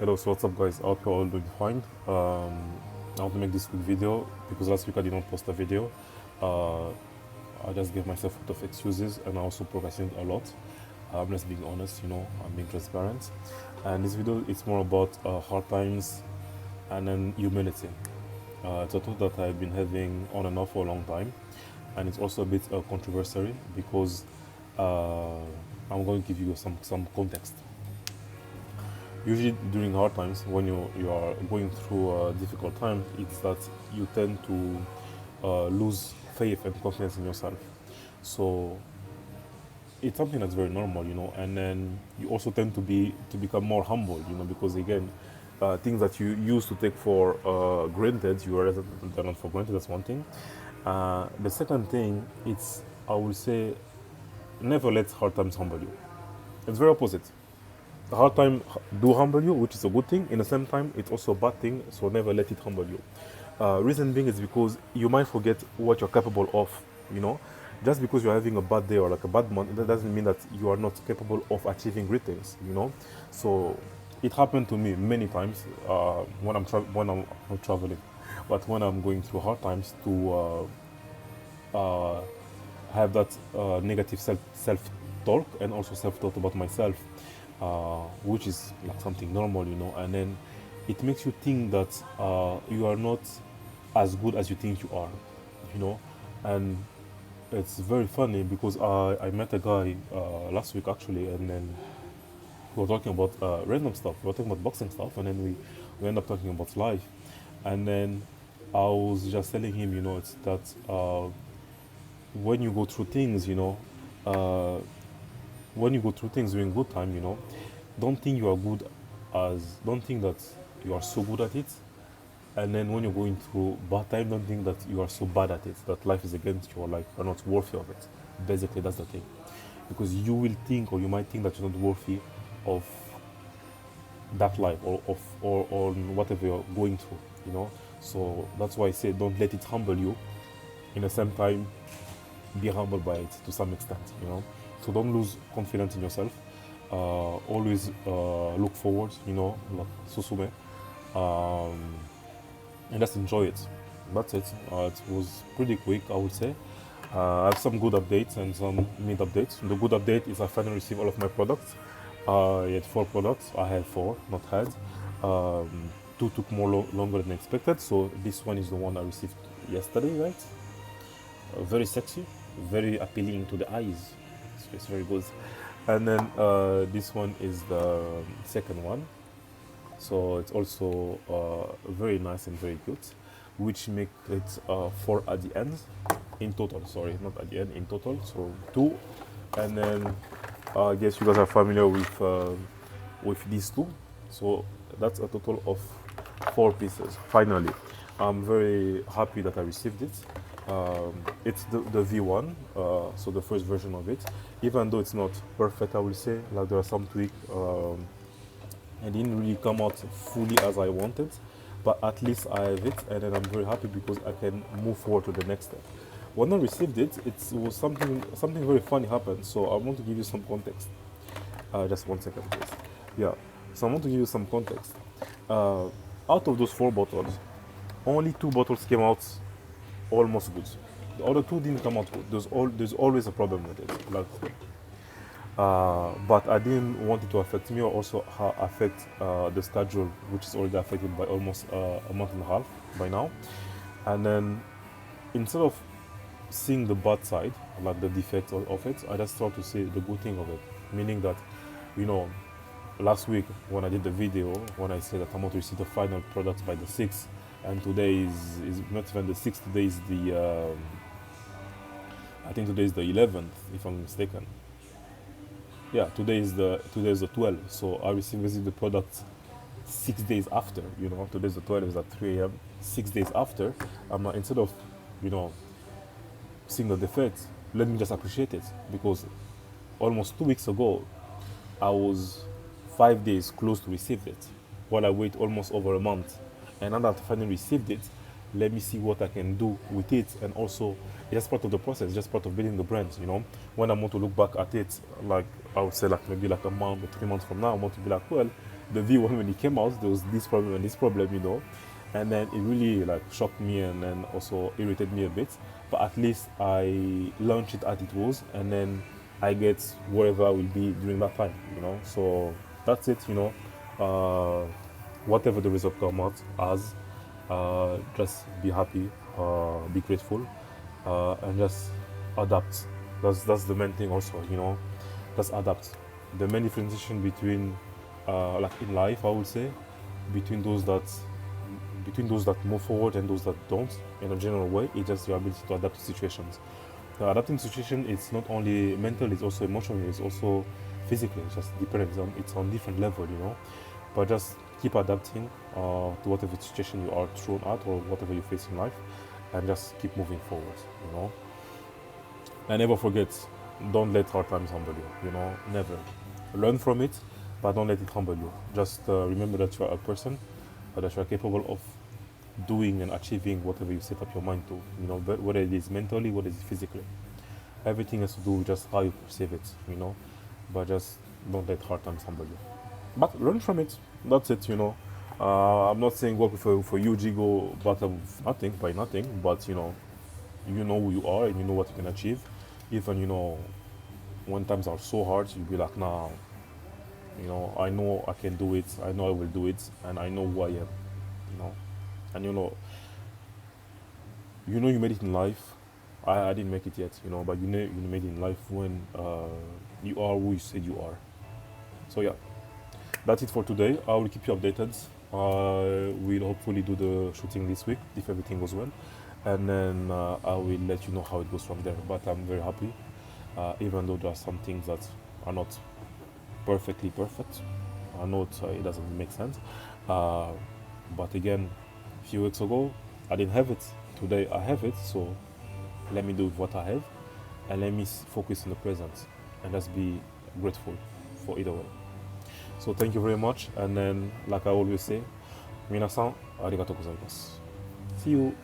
Hello, so what's up guys? I hope you're all doing fine. I want to make this quick video because last week I did not post a video. Uh, I just gave myself a lot of excuses and I also procrastinated a lot. I'm just being honest, I'm being transparent. And this video, it's more about hard times and then humility. It's a thought that I've been having on and off for a long time. And it's also a bit controversial because uh, I'm going to give you some context. Usually during hard times, when you are going through a difficult time, it's that you tend to lose faith and confidence in yourself. So it's something that's very normal, and then you also tend to become more humble, because again, things that you used to take for granted, you are they're not for granted. That's one thing. The second thing, it's, I would say, never let hard times humble you. It's very opposite. The hard time do humble you, which is a good thing. In the same time, it's also a bad thing, so never let it humble you. Reason being is because you might forget what you're capable of, you know. Just because you're having a bad day or like a bad month, that doesn't mean that you are not capable of achieving great things, So it happened to me many times when I'm not traveling, but when I'm going through hard times to have that negative self talk and also self talk about myself, which is like something normal, and then it makes you think that you are not as good as you think you are, you know, and it's very funny because I met a guy last week actually, and then we were talking about random stuff. We were talking about boxing stuff, and then we end up talking about life, and then I was just telling him, it's that when you go through things, uh, when you go through things during good time, don't think you are good don't think that you are so good at it. And then when you're going through bad time, don't think that you are so bad at it, that life is against you or like you're not worthy of it. Basically, that's the thing. Because you will think, or you might think that you're not worthy of that life or whatever you're going through, So that's why I say don't let it humble you. In the same time, be humbled by it to some extent. So don't lose confidence in yourself. Always look forward, like Susume, and just enjoy it. That's it. It was pretty quick, I would say. I have some good updates and some mid updates. The good update is I finally received all of my products. I had 4 products. I had 4, not had. 2 took more longer than expected. So this one is the one I received yesterday, right? Very sexy, very appealing to the eyes. It's very good. And then this one is the second one. So it's also very nice and very good, which make it 4 at the end in total. Sorry, not at the end, in total. So 2, and then I guess you guys are familiar with these 2. So that's a total of 4 pieces. Finally, I'm very happy that I received it. It's the V1, so the first version of it. Even though it's not perfect, I will say, like there are some tweaks. It didn't really come out fully as I wanted, but at least I have it, and then I'm very happy because I can move forward to the next step. When I received it, it was something very funny happened. So I want to give you some context. Just 1 second, please. Yeah. So I want to give you some context. Out of those 4 bottles, only 2 bottles came out almost good. The other 2 didn't come out good. There's always a problem with it. Like, but I didn't want it to affect me or also affect the schedule, which is already affected by almost a month and a half by now. And then instead of seeing the bad side, like the defect of it, I just thought to see the good thing of it. Meaning that, last week when I did the video, when I said that I'm going to receive the final product by the 6th, and today is not even the 6th, today is the, I think today is the 11th, if I'm mistaken. Yeah, today is the 12th. So I received the product 6 days after. Today's the 12th, is at 3 a.m. 6 days after. Instead of seeing the defect, let me just appreciate it, because almost 2 weeks ago I was 5 days close to receive it, while I wait almost over a month. And now that I finally received it, let me see what I can do with it. And also, it's just part of the process, just part of building the brand. When I want to look back at it, like I would say, like maybe like a month or 3 months from now, I want to be like, well, the V1 when it came out, there was this problem and this problem, and then it really like shocked me and then also irritated me a bit. But at least I launched it as it was, and then I get wherever I will be during that time, So that's it, whatever the result come out as, just be happy, be grateful, and just adapt. That's the main thing also, Just adapt. The main differentiation between, like in life, I would say, between those that move forward and those that don't, in a general way, it's just your ability to adapt to situations. Now, adapting to situation, it's not only mental, it's also emotional, it's also physically. It just depends on, it's on different level, But just keep adapting to whatever situation you are thrown at or whatever you face in life, and just keep moving forward, And never forget, don't let hard times humble you, Never. Learn from it, but don't let it humble you. Just remember that you are a person, that you are capable of doing and achieving whatever you set up your mind to, whether it is mentally, whether it is physically. Everything has to do with just how you perceive it, But just don't let hard times humble you. But learn from it. That's it, I'm not saying work for huge ego, but nothing by nothing. But you know who you are and you know what you can achieve. Even when times are so hard, you'll be like, nah, I know I can do it. I know I will do it, and I know who I am. And you made it in life. I didn't make it yet, but you made it in life when you are who you said you are. So yeah, that's it for today. I will keep you updated. We'll hopefully do the shooting this week if everything goes well, and then I will let you know how it goes from there. But I'm very happy, even though there are some things that are not perfectly perfect. I know it doesn't make sense, but again, a few weeks ago I didn't have it. Today I have it, so let me do what I have, and let me focus on the present, and just be grateful for either way. So thank you very much, and then like I always say, minasan arigatou gozaimasu. See you.